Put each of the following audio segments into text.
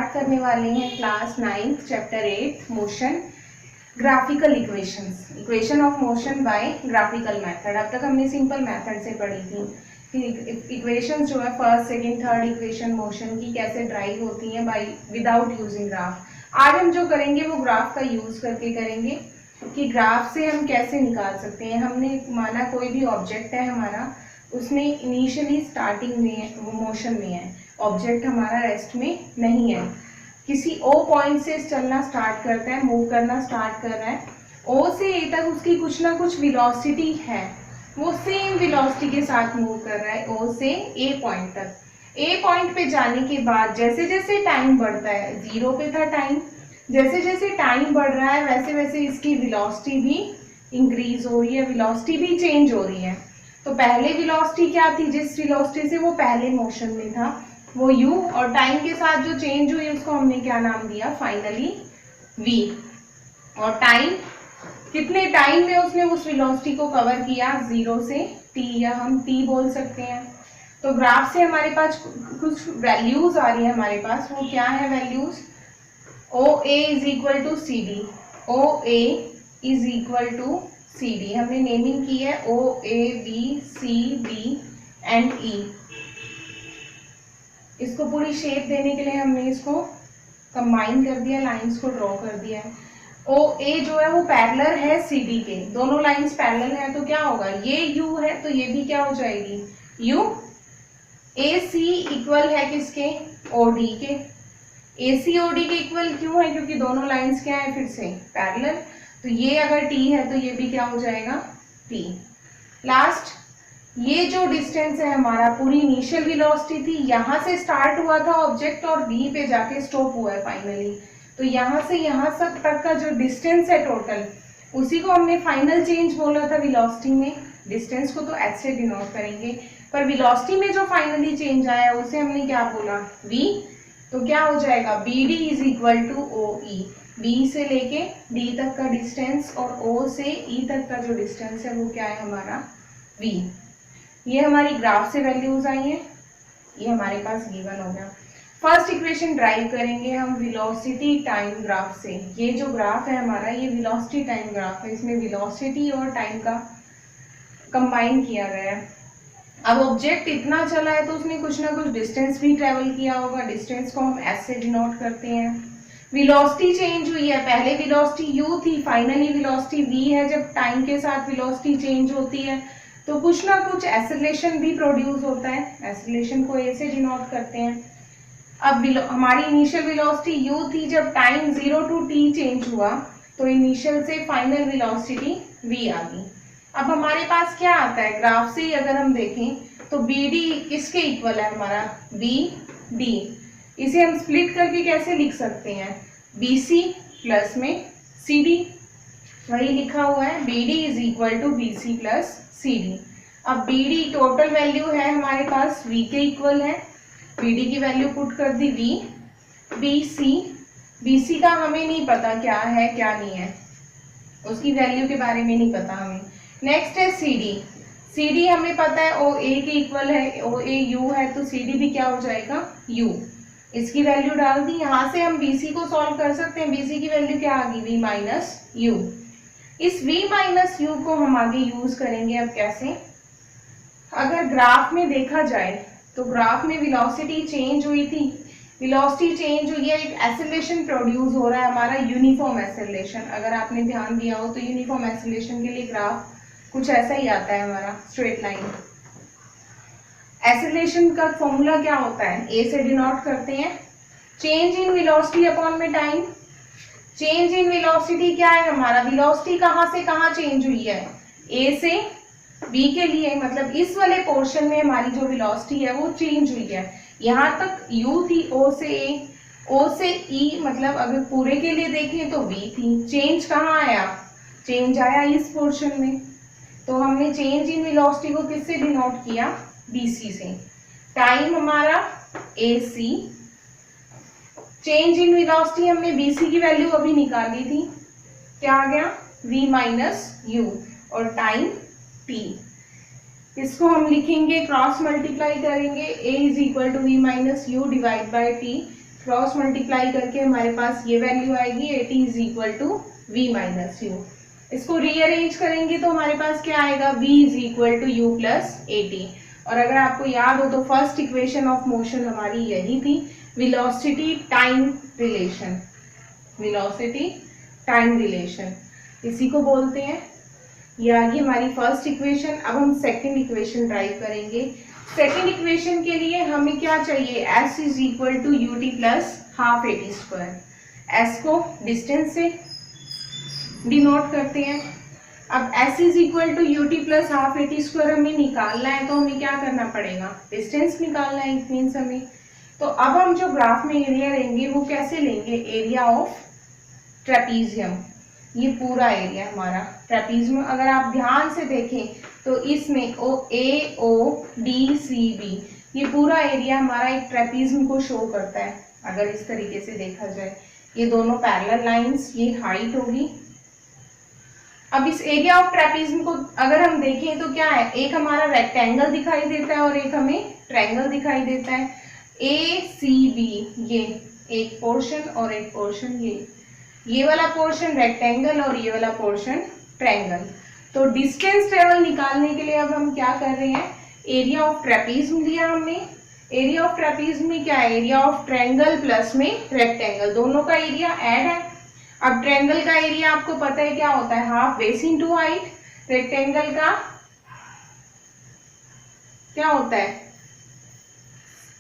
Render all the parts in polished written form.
Start करने वाले हैं class 9th chapter 8 motion graphical equations, equation of motion by graphical method. अब तक हमने सिंपल मेथड से पढ़ी थी कि इक्वेशंस जो है first second third equation motion की कैसे ड्राइव होती हैं बाय विदाउट यूजिंग ग्राफ। आज हम जो करेंगे वो ग्राफ का यूज करके करेंगे कि ग्राफ से हम कैसे निकाल सकते हैं। हमने माना कोई भी ऑब्जेक्ट है हमारा, उसमें इनिशियली स्टार्टिंग में वो मोशन में है, ऑब्जेक्ट हमारा रेस्ट में नहीं है, किसी ओ पॉइंट से चलना स्टार्ट करता है, मूव करना स्टार्ट कर रहा है, ओ से ए तक उसकी कुछ ना कुछ वेलोसिटी है, वो सेम वेलोसिटी के साथ मूव कर रहा है ओ से ए पॉइंट तक। ए पॉइंट पे जाने के बाद जैसे जैसे टाइम बढ़ता है, जीरो पे था टाइम, जैसे जैसे टाइम बढ़ रहा है वैसे वैसे इसकी वेलोसिटी भी इंक्रीज हो रही है, वेलोसिटी भी चेंज हो रही है। तो पहले वेलोसिटी क्या थी, जिस वेलोसिटी से वो पहले मोशन में था वो u, और टाइम के साथ जो चेंज हुई उसको हमने क्या नाम दिया फाइनली v। और टाइम कितने टाइम में उसने उस वेलोसिटी को कवर किया, 0 से t, या हम t बोल सकते हैं। तो ग्राफ से हमारे पास कुछ वैल्यूज आ रही है हमारे पास, वो क्या है values, OA is equal to CD, OA is equal to CD, हमने नेमिंग की है OABCD एंड E। इसको पूरी शेप देने के लिए हमने इसको कंबाइन कर दिया, लाइंस को ड्रॉ कर दिया है। OA जो है वो पैरेलल है CD के, दोनों लाइंस पैरेलल है, तो क्या होगा, ये U है तो ये भी क्या हो जाएगी U। AC इक्वल है किसके, OD के, AC OD के इक्वल क्यों है, क्योंकि दोनों लाइंस क्या है फिर से पैरेलल, तो ये अगर T है तो ये भी क्या हो जाएगा T। लास्ट ये जो डिस्टेंस है हमारा, पूरी इनिशियल वेलोसिटी थी, यहाँ से स्टार्ट हुआ था ऑब्जेक्ट और B पे जाके स्टॉप हुआ है फाइनली, तो यहाँ से यहाँ तक का जो डिस्टेंस है टोटल, उसी को हमने फाइनल चेंज बोला था वेलोसिटी में। डिस्टेंस को तो h से डिनोट करेंगे, पर वेलोसिटी में जो फाइनली चेंज आया उसे हमने क्या बोला v। तो क्या हो जाएगा BD is equal to OE, B से लेके D तक का डिस्टेंस और O से E तक का जो डिस्टेंस है वो क्या है हमारा V। ये हमारी ग्राफ से वैल्यूज आई हैं, ये हमारे पास गिवन हो गया। फर्स्ट इक्वेशन ड्राइव करेंगे हम वेलोसिटी टाइम ग्राफ से। ये जो ग्राफ है हमारा ये वेलोसिटी टाइम ग्राफ है, इसमें वेलोसिटी और टाइम का कंबाइन किया गया है। अब ऑब्जेक्ट इतना चला है तो उसने कुछ ना कुछ डिस्टेंस भी ट्रेवल किया होगा, डिस्टेंस को हम s से डिनोट करते हैं। वेलोसिटी चेंज हुई है, पहले वेलोसिटी u थी, फाइनली वेलोसिटी v है। जब टाइम के साथ वेलोसिटी चेंज होती है तो कुछ ना कुछ एक्सेलरेशन भी प्रोड्यूस होता है, एक्सेलरेशन को a से डिनोट करते हैं। अब हमारी इनिशियल वेलोसिटी u थी, जब टाइम 0 to t चेंज हुआ तो इनिशियल से फाइनल वेलोसिटी v आ गई। अब हमारे पास क्या आता है, ग्राफ से ही अगर हम देखें तो BD किसके इक्वल है हमारा BD, इसे हम स्प्लिट करके कैसे लिख सकते हैं, BC प्लस में CD, वही लिखा हुआ है BD is equal to BC plus CD। अब BD टोटल वैल्यू है हमारे पास V के इक्वल है, BD की वैल्यू पुट कर दी V। BC का हमें नहीं पता क्या है क्या नहीं है, उसकी वैल्यू के बारे में नहीं पता हमें। नेक्स्ट है CD हमें पता है OA के इक्वल है, OA U है तो CD भी क्या हो जाएगा U। इसकी वैल्यू डाल दी, यहाँ से हम BC को सॉल्व कर सकते हैं, BC की वैल्यू क्या आ गई V माइनस U। इस V माइनस U को हम आगे यूज करेंगे। अब कैसे, अगर ग्राफ में देखा जाए तो ग्राफ में वेलोसिटी चेंज हुई थी, वेलोसिटी चेंज हुई है, एक एक्सेलरेशन प्रोड्यूस हो रहा है हमारा, यूनिफॉर्म एक्सेलरेशन। अगर आपने ध्यान दिया हो तो यूनिफॉर्म एक्सेलरेशन के लिए ग्राफ कुछ ऐसा ही आता है हमारा, स्ट्रेट लाइन। एक्सेलरेशन का फॉर्मूला क्या होता है, a से डिनोट करते हैं, चेंज इन वेलोसिटी अपॉन में टाइम। चेंज इन वेलोसिटी क्या है हमारा, वेलोसिटी कहाँ से कहाँ चेंज हुई है, a से b के लिए, मतलब इस वाले पोर्शन में हमारी जो वेलोसिटी है वो चेंज हुई है। यहाँ तक u थी o से a, o से e, मतलब अगर पूरे के लिए देखें तो v थी। चेंज कहाँ आया, चेंज आया इस पोर्शन में, तो हमने चेंज इन वेलोसिटी को किससे डिनोट किया, BC से। टाइम हमारा AC, चेंज इन वेलोसिटी हमने BC की वैल्यू अभी निकाली थी, क्या आ गया V माइनस U, और टाइम T। इसको हम लिखेंगे, क्रॉस मल्टीप्लाई करेंगे, A is equal to V minus U divide by T। Cross multiply करके हमारे पास ये वैल्यू आएगी 80 is equal to v minus u. इसको रीअरेंज करेंगे तो हमारे पास क्या आएगा, v is equal to u plus 80। और अगर आपको याद हो तो फर्स्ट इक्वेशन ऑफ मोशन हमारी यही थी, velocity time relation, velocity time relation इसी को बोलते हैं। ये आ गई हमारी फर्स्ट इक्वेशन। अब हम सेकंड इक्वेशन ड्राइव करेंगे। सेकंड इक्वेशन के लिए हमें क्या चाहिए, s is equal to u t plus half a t square. S को डिस्टेंस से डिनोट करते हैं। अब s is equal to u t plus half a t square हमें निकालना है, तो हमें क्या करना पड़ेगा, डिस्टेंस निकालना है इट मीन्स हमें। तो अब हम जो ग्राफ में एरिया लेंगे वो कैसे लेंगे, एरिया ऑफ ट्रेपीजियम। ये पूरा एरिया हमारा ट्रेपीजियम, अगर आप ध्यान से देखें तो इसमें AODCB ये पूरा एरिया हमारा एक ट्रेपीजियम को शो करता है। अगर इस तरीके से देखा जाए, ये दोनों पैरेलल लाइंस, ये हाइट होगी। अब इस एरिया ऑफ ट्रेपीजियम को अगर हम देखें तो क्या है, एक हमारा रेक्टेंगल दिखाई देता है और एक हमें ट्रायंगल दिखाई देता है। ACB ये एक पोर्शन और एक पोर्शन, ये वाला पोर्शन रेक्टेंगल और ये वाला पोर्शन ट्रायंगल। तो डिस्टेंस ट्रेवल निकालने के लिए अब हम क्या कर रहे हैं, एरिया ऑफ ट्रेपीजियम लिया हमने। एरिया ऑफ ट्रेपीजियम में क्या है, एरिया ऑफ ट्रायंगल प्लस में रेक्टेंगल, दोनों का एरिया ऐड है। अब ट्रायंगल का एरिया आपको पता है क्या होता है, half base into height. Rectangle का क्या होता है,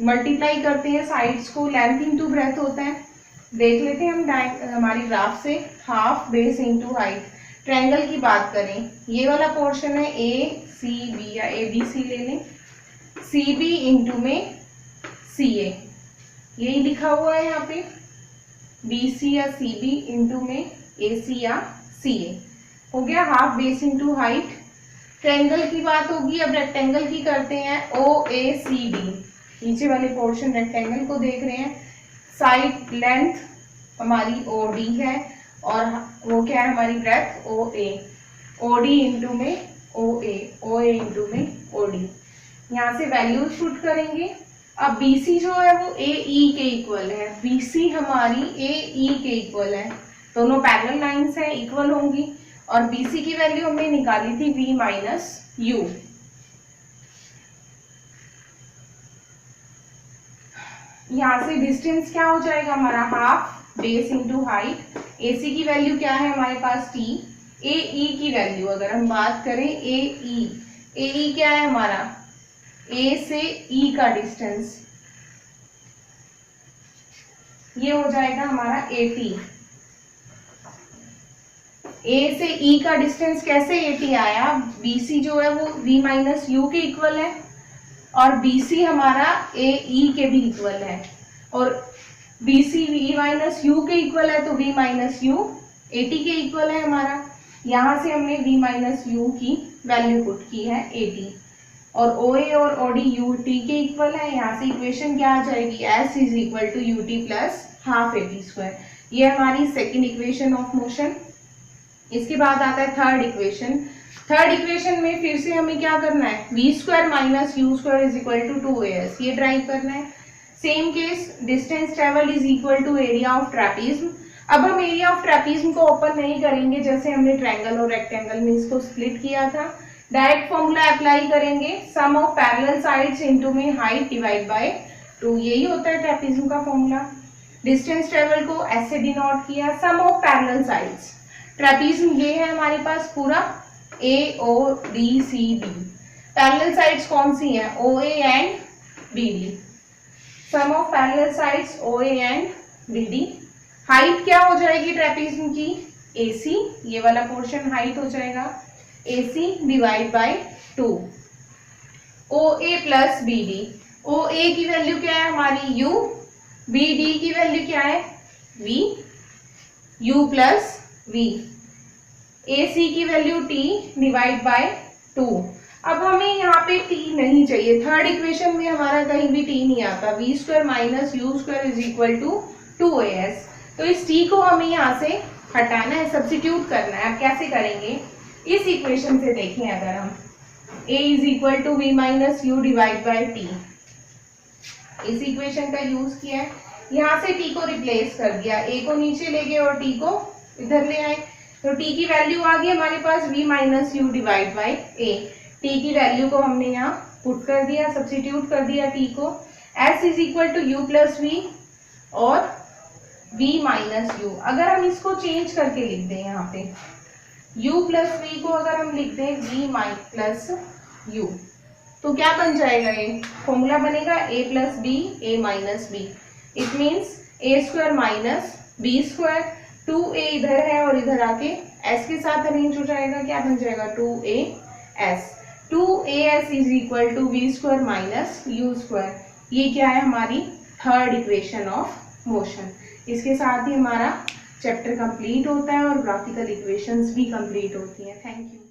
मल्टीप्लाई करते हैं साइड्स को, लेंथ इनटू ब्रेथ होता है। देख लेते हैं हम हमारी ग्राफ से, half base into height. Triangle की बात करें, ये वाला पोर्शन है ACB या ABC ले लें, CB इंटू में CA, यही लिखा हुआ है यहाँ पे, BC या CB इंटू में AC या CA। हो गया half base into height. Triangle की बात होगी, अब रेक्टेंगल की करते हैं, OACD, नीचे वाले पोर्शन रेक्टेंगल को देख रहे हैं। साइड लेंथ हमारी OD है और वो क्या है हमारी ब्रेथ OA, OD इंटू में OA, OA इंटू में OD। यहाँ से वैल्यू शूट करेंगे। अब BC जो है वो AE के इक्वल है, BC हमारी AE के इक्वल है, दोनों पैरेलल लाइंस हैं, इक्वल होंगी। और BC की वैल्यू हमने निकाली थी V माइनस U। यहाँ से डिस्टेंस क्या हो जाएगा हमारा, half base into height. AC की वैल्यू क्या है हमारे पास T। AE की वैल्यू अगर हम बात करें, AE क्या है हमारा, A से E का डिस्टेंस, ये हो जाएगा हमारा 80। A से E का डिस्टेंस कैसे 80 आया, BC जो है वो V माइनस U के इक्वल है और BC हमारा AE के भी इक्वल है, और BC V माइनस U के इक्वल है तो V माइनस U 80 के इक्वल है हमारा। यहाँ से हमने V माइनस U की वैल्यू पुट की है 80, और OA और OD UT के इक्वल है। यहाँ से इक्वेशन क्या आ जाएगी, S is equal to UT plus half AT square. ये हमारी सेकेंड इक्वेशन ऑफ मोशन। इसके बाद आता है थर्ड इक्वेशन। थर्ड इक्वेशन में फिर से हमें क्या करना है, V square minus U square is equal to 2AS, ये ड्राइव करना है। Same case, distance travel is equal to area of trapezium. अब हम एरिया ऑफ ट्रेपीजियम को ओपन नहीं करेंगे, जैसे हमने ट्रायंगल और रेक्टेंगल में इसको स्प्लिट किया था। डायरेक्ट फॉर्मूला अप्लाई करेंगे, सम ऑफ पैरेलल साइड्स इनटू में हाइट डिवाइड बाय 2, यही होता है ट्रेपीजियम का फॉर्मूला। डिस्टेंस ट्रेवल को ऐसे डिनोट किया, सम ऑफ पैरेलल साइड्स। ट्रेपीजियम ये है हमारे पास पूरा AODCB। पैरेलल साइड्स कौन सी हैं, OA and BD। Sum of parallel sides OA and BD। Height क्या हो जाएगी ट्रेपीजियम की, AC, ये वाला पोर्शन हाइट हो जाएगा AC divide by 2। OA plus BD, OA की वैल्यू क्या है हमारी U, BD की वैल्यू क्या है V, U plus V। AC की वैल्यू T डिवाइड बाय 2। अब हमें यहाँ पे T नहीं चाहिए, थर्ड इक्वेशन में हमारा कहीं भी T नहीं आता। V square minus U square is equal to 2AS। तो इस T को हमें यहाँ से हटाना है, सब्स्टिट्यूट करना है। अब कैसे करेंगे, इस इक्वेशन से देखें, अगर हम A is equal to V minus U divide by T, इस इक्वेशन का यूज किया है। यहाँ से टी को रिप्लेस कर दिया, ए को नीचे ले गए और टी को इधर ले आए, तो टी की वैल्यू आ गई हमारे पास v minus you divide by A. T की वैल्यू को हमने यहाँ पुट कर दिया, सब्स्टिट्यूट कर दिया टी को। s is equal to u plus v और v माइनस यू। अगर हम इसको चेंज करके लिख दें यहाँ पे u प्लस वी को अगर हम लिख दें v माइनस प्लस यू, तो क्या बन जाएगा, ये फॉर्मूला बनेगा a plus b a minus b. It means a square minus b square, 2a इधर है और इधर आके s के साथ अरेंज हो जाएगा, क्या बन जाएगा 2as। 2as is equal to v square minus u square. ये क्या है, हमारी थर्ड इक्वेशन ऑफ मोशन। इसके साथ ही हमारा चैप्टर कंप्लीट होता है और ग्राफिकल इक्वेशंस भी कंप्लीट होती हैं। Thank you.